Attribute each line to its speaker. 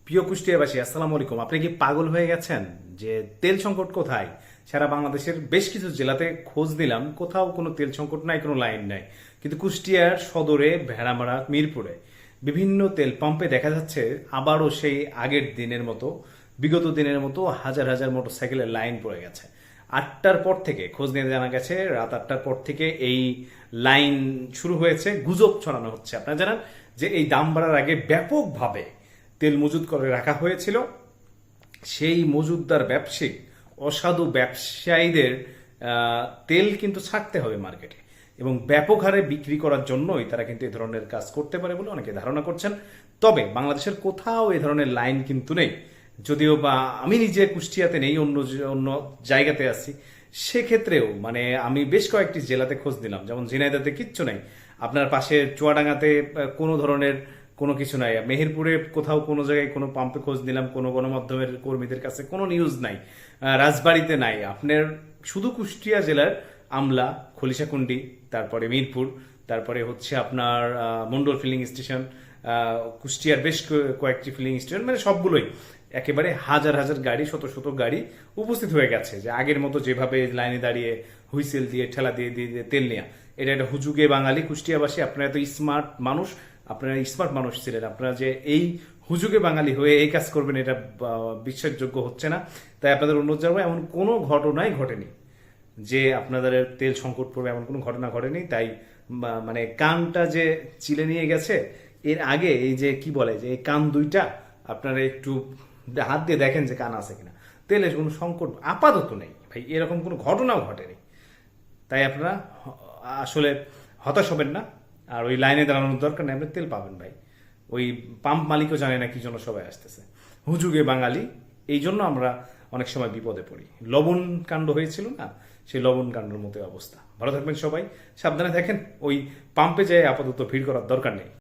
Speaker 1: প্রিয় কুষ্টিয়াবাসী, আসসালামু আলাইকুম। আপনি কি পাগল হয়ে গেছেন যে তেল সংকট কোথায়? সারা বাংলাদেশের বেশ কিছু জেলাতে খোঁজ দিলাম, কোথাও কোনো তেল সংকট নাই, কোনো লাইন নাই। কিন্তু কুষ্টিয়ার সদরে, ভেড়ামারা, মিরপুরে বিভিন্ন তেল পাম্পে দেখা যাচ্ছে আবারও সেই আগের দিনের মতো, বিগত দিনের মতো হাজার হাজার মোটরসাইকেলের লাইন পড়ে গেছে। 8টার পর থেকে খোঁজ নিয়ে জানা গেছে, রাত 8টার পর থেকে এই লাইন শুরু হয়েছে। গুজব ছড়ানো হচ্ছে। আপনারা জানেন যে এই দাম বাড়ার আগে ব্যাপকভাবে তেল মজুত করে রাখা হয়েছিল। সেই মজুতদার ব্যবসায়িক, অসাধু ব্যবসায়ীদের তেল কিন্তু ছাড়তে হবে মার্কেটে, এবং ব্যাপক হারে বিক্রি করার জন্যই তারা কিন্তু এই ধরনের কাজ করতে পারে বলে অনেকে ধারণা করছেন। তবে বাংলাদেশের কোথাও এই ধরনের লাইন কিন্তু নেই। যদিও বা আমি নিজে কুষ্টিয়াতে নেই, অন্য অন্য জায়গাতে আছি, সেক্ষেত্রেও মানে আমি বেশ কয়েকটি জেলাতে খোঁজ দিলাম। যেমন ঝিনাইদহতে কিচ্ছু নাই, আপনার পাশে চুয়াডাঙ্গাতে কোনো ধরনের কোনো কিছু নাই, মেহেরপুরে কোথাও কোনো জায়গায় কোনো পাম্পে খোঁজ নিলাম, কোনো গণমাধ্যমের কর্মীদের কাছে কোনো নিউজ নাই, রাজবাড়িতে নাই। আপনার শুধু কুষ্টিয়া জেলার আমলা, খলিশাকুণ্ডি, তারপরে মিরপুর, তারপরে হচ্ছে আপনার মন্ডল ফিলিং স্টেশন, কুষ্টিয়ার বেশ কয়েকটি ফিলিং স্টেশন, মানে সবগুলোই একেবারে হাজার হাজার গাড়ি, শত শত গাড়ি উপস্থিত হয়ে গেছে। যে আগের মতো যেভাবে লাইনে দাঁড়িয়ে হুইসেল দিয়ে ঠেলা দিয়ে দিয়ে তেল নেওয়া, এটা একটা হুজুগে বাঙালি। কুষ্টিয়াবাসী, আপনারা এত স্মার্ট মানুষ, আপনারা স্মার্ট মানুষ ছিলেন, আপনারা যে এই হুজুগে বাঙালি হয়ে এই কাজ করবেন, এটা বিশ্বাসযোগ্য হচ্ছে না। তাই আপনাদের অনুরোধ জানাবো, এমন কোনো ঘটনাই ঘটেনি যে আপনাদের তেল সংকট পড়বে, এমন কোনো ঘটনা ঘটেনি। তাই মানে কানটা যে চিলে নিয়ে গেছে, এর আগে এই যে কি বলে যে এই কান দুইটা আপনারা একটু হাত দিয়ে দেখেন যে কান আছে কিনা। তেলের কোনো সংকট আপাতত নেই ভাই, এরকম কোনো ঘটনাও ঘটেনি। তাই আপনারা আসলে হতাশ হবেন না, আর ওই লাইনে দাঁড়ানোর দরকার নেই। আপনি তেল পাবেন ভাই। ওই পাম্প মালিকও জানে না কি জন্য সবাই আসতেছে। হুজুগে বাঙালি, এই জন্য আমরা অনেক সময় বিপদে পড়ি। লবণ কাণ্ড হয়েছিল না, সেই লবণ কাণ্ডের মতো অবস্থা। ভালো থাকবেন সবাই, সাবধানে থাকেন। ওই পাম্পে যেয়ে আপাতত ভিড় করার দরকার নেই।